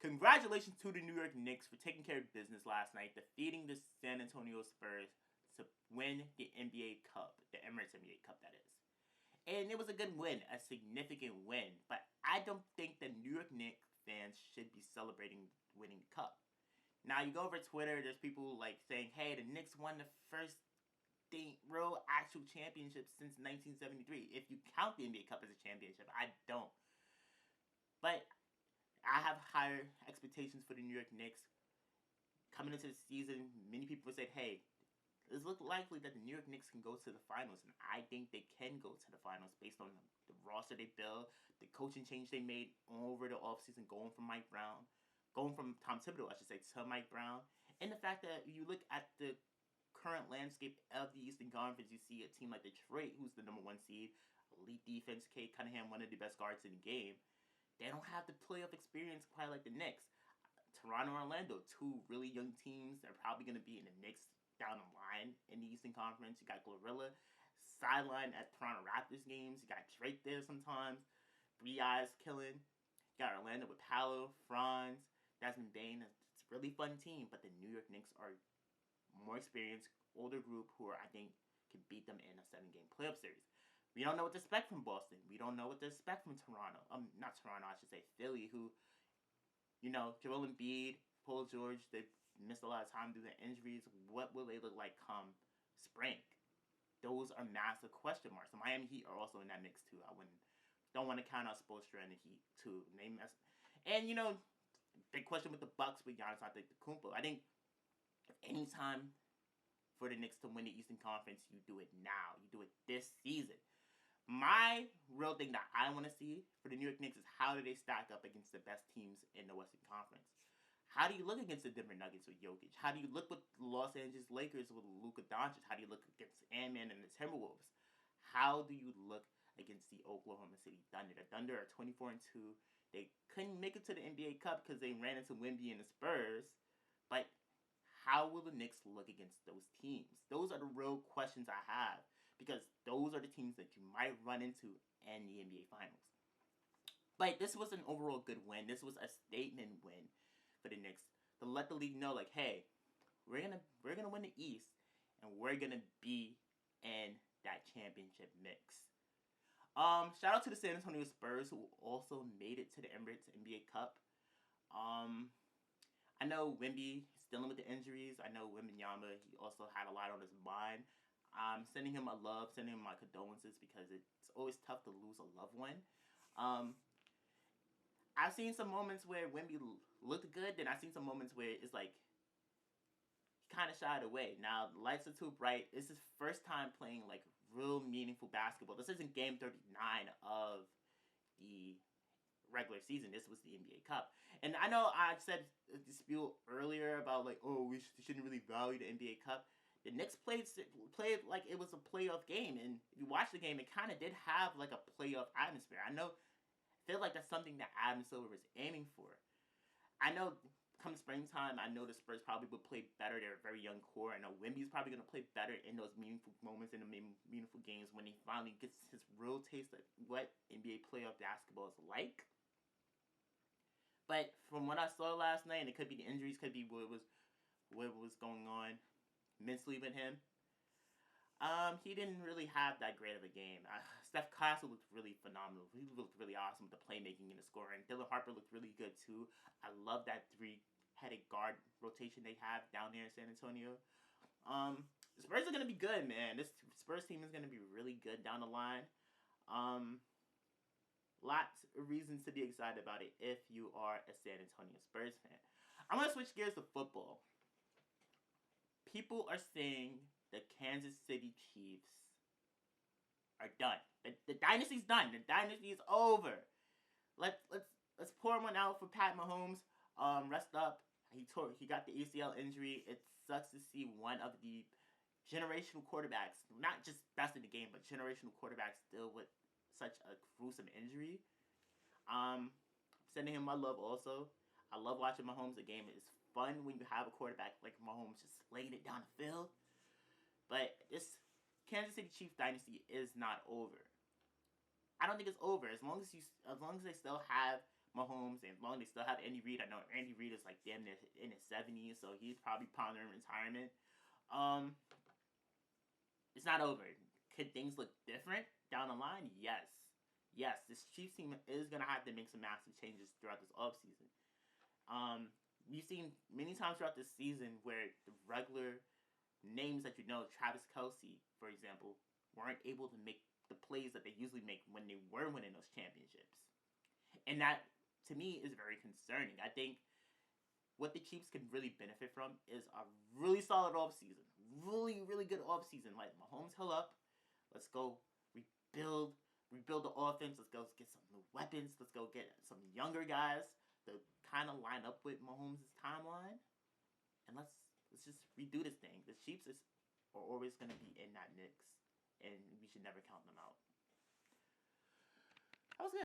Congratulations to the New York Knicks for taking care of business last night, defeating the San Antonio Spurs to win the NBA Cup, the Emirates NBA Cup, that is. And it was a good win, a significant win. But I don't think the New York Knicks fans should be celebrating winning the cup. Now you go over Twitter, there's people like saying, "Hey, the Knicks won the first real actual championship since 1973." If you count the NBA Cup as a championship, I don't. But I have higher expectations for the New York Knicks coming into the season. Many people said, "Hey, it looks likely that the New York Knicks can go to the finals," and I think they can go to the finals based on the roster they built, the coaching change they made over the offseason, going from Tom Thibodeau, I should say, to Mike Brown, and the fact that you look at the current landscape of the Eastern Conference, you see a team like Detroit, who's the number one seed, elite defense, Kate Cunningham, one of the best guards in the game. They don't have the playoff experience quite like the Knicks. Toronto, Orlando, two really young teams. They're probably going to be in the Knicks down the line in the Eastern Conference. You got Glorilla sideline at Toronto Raptors games. You got Drake there sometimes. Three Eyes killing. You got Orlando with Paolo, Franz, Desmond Bane. It's a really fun team, but the New York Knicks are more experienced, older group who I think can beat them in a 7-game playoff series. We don't know what to expect from Boston. We don't know what to expect from Toronto. Not Toronto, I should say Philly, who, Joel Embiid, Paul George, they missed a lot of time due to injuries. What will they look like come spring? Those are massive question marks. The Miami Heat are also in that mix too. Don't want to count out Spoelstra and the Heat too. And big question with the Bucks with Giannis Antetokounmpo. I think any time for the Knicks to win the Eastern Conference, you do it now. You do it this season. My real thing that I want to see for the New York Knicks is how do they stack up against the best teams in the Western Conference? How do you look against the Denver Nuggets with Jokic? How do you look with the Los Angeles Lakers with Luka Doncic? How do you look against Ant-Man and the Timberwolves? How do you look against the Oklahoma City Thunder? The Thunder are 24-2. They couldn't make it to the NBA Cup because they ran into Wemby and the Spurs. But how will the Knicks look against those teams? Those are the real questions I have, because those are the teams that you might run into in the NBA Finals. But this was an overall good win. This was a statement win for the Knicks to let the league know, like, hey, we're gonna win the East, and we're gonna be in that championship mix. Shout out to the San Antonio Spurs, who also made it to the Emirates NBA Cup. I know Wemby is dealing with the injuries. I know Wembanyama, he also had a lot on his mind. I'm sending him my condolences, because it's always tough to lose a loved one. I've seen some moments where Wemby looked good, then I've seen some moments where it's like he kind of shied away. Now, the lights are too bright. This is his first time playing like real meaningful basketball. This isn't game 39 of the regular season. This was the NBA Cup. And I know I said a spiel earlier about like, oh, we shouldn't really value the NBA Cup. The Knicks played like it was a playoff game, and if you watch the game, it kind of did have like a playoff atmosphere. I feel like that's something that Adam Silver is aiming for. I know come springtime, I know the Spurs probably would play better. They're a very young core. I know Wemby's probably going to play better in those meaningful moments, in the meaningful games, when he finally gets his real taste of what NBA playoff basketball is like. But from what I saw last night, and it could be the injuries, could be what was going on mentally with him. He didn't really have that great of a game. Steph Castle looked really phenomenal. He looked really awesome with the playmaking and the scoring. Dylan Harper looked really good too. I love that three-headed guard rotation they have down there in San Antonio. The Spurs are gonna be good, man. This Spurs team is gonna be really good down the line. Lots of reasons to be excited about it if you are a San Antonio Spurs fan. I'm gonna switch gears to football. People are saying the Kansas City Chiefs are done. The dynasty's done. The dynasty is over. Let's pour one out for Pat Mahomes. Rest up. He got the ACL injury. It sucks to see one of the generational quarterbacks, not just best in the game, but generational quarterbacks, deal with such a gruesome injury. Sending him my love also. I love watching Mahomes. The game is fun when you have a quarterback like Mahomes just laying it down the field. But this Kansas City Chiefs dynasty is not over. I don't think it's over as long as they still have Mahomes, and long they still have Andy Reid. I know Andy Reid is like damn near in his 70s, so he's probably pondering retirement. It's not over. Could things look different down the line? Yes. Yes, this Chiefs team is going to have to make some massive changes throughout this offseason. We've seen many times throughout this season where the regular names that you know, Travis Kelce, for example, weren't able to make the plays that they usually make when they were winning those championships. And that, to me, is very concerning. I think what the Chiefs can really benefit from is a really solid offseason. Really, really good offseason. Like, Mahomes, heal up. Let's go rebuild the offense. Let's go get some new weapons. Let's go get some younger guys to kind of line up with Mahomes' timeline. And let's just redo this thing. The Chiefs are always going to be in that mix, and we should never count them out. That was good.